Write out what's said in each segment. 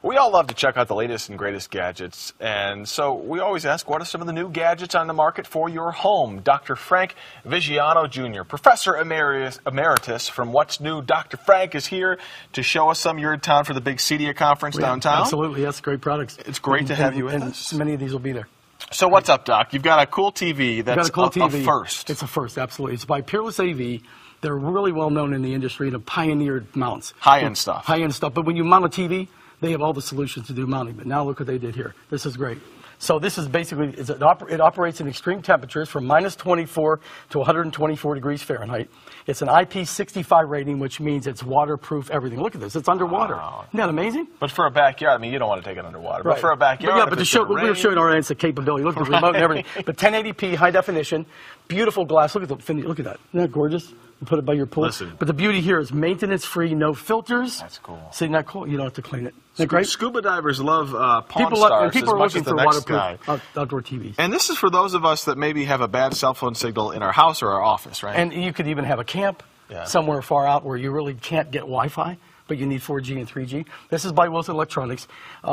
We all love to check out the latest and greatest gadgets, and so we always ask, what are some of the new gadgets on the market for your home? Dr. Frank Viggiano Jr., Professor Emeritus from What's New. Dr. Frank is here to show us some. You're in town for the big CEDIA conference downtown. Absolutely, yes, great products. It's great to have you with us. Many of these will be there. So what's up, Doc? You've got a cool TV that's a first. It's a first, absolutely. It's by Peerless AV. They're really well known in the industry and have pioneered mounts. High-end stuff. High-end stuff, but when you mount a TV, they have all the solutions to do mounting. But now look what they did here. This is great. So this is basically, it operates in extreme temperatures from -24 to 124 degrees Fahrenheit. It's an IP65 rating, which means it's waterproof everything. Look at this. It's underwater. Wow. Isn't that amazing? But for a backyard, I mean, you don't want to take it underwater. Right. But for a backyard, but we're showing our audience the capability. Look at the remote and everything. But 1080p, high definition, beautiful glass. Look at that. Isn't that gorgeous? You put it by your pool. Listen. But the beauty here is maintenance-free, no filters. That's cool. See, not cool? You don't have to clean it. Isn't that great? Scuba divers love Pawn Stars people as much as the next guy. Outdoor TVs. And this is for those of us that maybe have a bad cell phone signal in our house or our office, right? And you could even have a camp somewhere far out where you really can't get Wi-Fi, but you need 4G and 3G. This is by Wilson Electronics.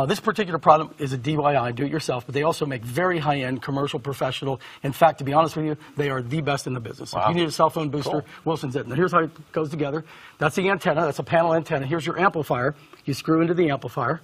This particular product is a DIY, do-it-yourself, but they also make very high-end, commercial, professional. In fact, to be honest with you, they are the best in the business. Wow. If you need a cell phone booster, Wilson's it. Now, here's how it goes together. That's the antenna. That's a panel antenna. Here's your amplifier. You screw into the amplifier.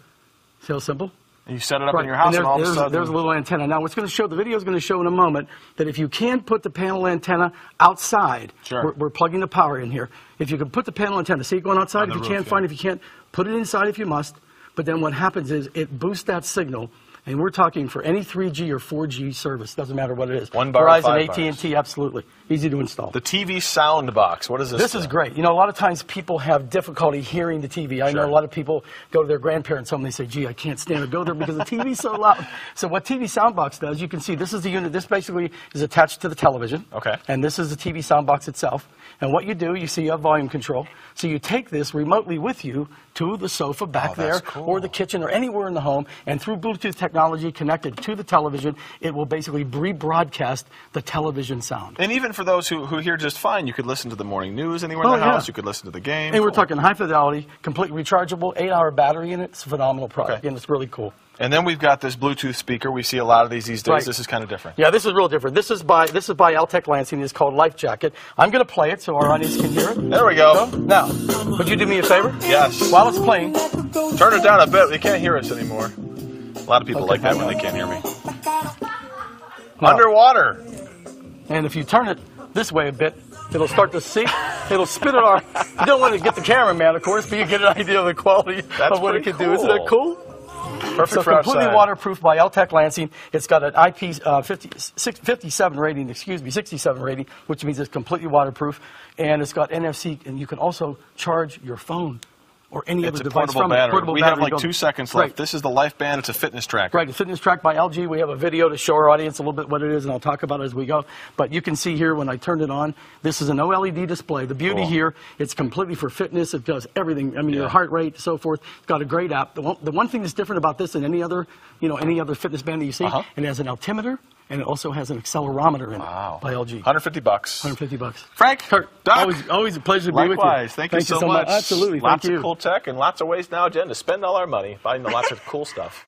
See how simple? And you set it up in your house, and all of a sudden... There's a little antenna. Now, what's going to show, the video is going to show in a moment, that if you can put the panel antenna outside, we're plugging the power in here. If you can put the panel antenna, see it going outside? If you can't find it, if you can't, put it inside if you must. But then what happens is it boosts that signal. And we're talking for any 3G or 4G service. Doesn't matter what it is. One bar, Verizon, AT&T, absolutely. Easy to install. The TV sound box. What is this? This is great. You know, a lot of times people have difficulty hearing the TV. I know a lot of people go to their grandparents' home and they say, gee, I can't stand to go there because the TV's so loud. So what TV sound box does, you can see this is the unit. This basically is attached to the television. Okay. And this is the TV sound box itself. And what you do, you see you have volume control. So you take this remotely with you to the sofa back there or the kitchen or anywhere in the home, and through Bluetooth technology connected to the television, it will basically rebroadcast the television sound. And even for those who hear just fine, you could listen to the morning news anywhere in the house. You could listen to the game. And we're talking high fidelity, completely rechargeable, 8-hour battery in it. It's a phenomenal product, and it's really cool. And then we've got this Bluetooth speaker. We see a lot of these days. Right. This is kind of different. Yeah, this is real different. This is by Altec Lansing. It's called Life Jacket. I'm going to play it so our audience can hear it. There we go. Now, would you do me a favor? Yes. While it's playing, turn it down a bit. They can't hear us anymore. A lot of people like that when they can't hear me. Underwater. And if you turn it this way a bit, it'll start to sink. It'll spit at our... You don't want to get the cameraman, of course, but you get an idea of the quality of what it can do. Isn't that cool? Perfect for completely outside. waterproof by Altec Lansing. It's got an IP67 rating, which means it's completely waterproof. And it's got NFC, and you can also charge your phone or any other device from it. Portable battery. We have like 2 seconds left. Right. This is the Life Band. It's a fitness tracker. Right, a fitness track by LG. We have a video to show our audience a little bit what it is, and I'll talk about it as we go. But you can see here when I turn it on, this is an OLED display. The beauty here, it's completely for fitness. It does everything. I mean, your heart rate, so forth. It's got a great app. The one thing that's different about this than any other fitness band that you see, it has an altimeter. And it also has an accelerometer in it by LG. $150. $150. Frank, Doc, always a pleasure to be with you. Likewise. Thank you so much. Absolutely. Lots of cool tech and lots of ways now, Jen, to spend all our money buying lots of cool stuff.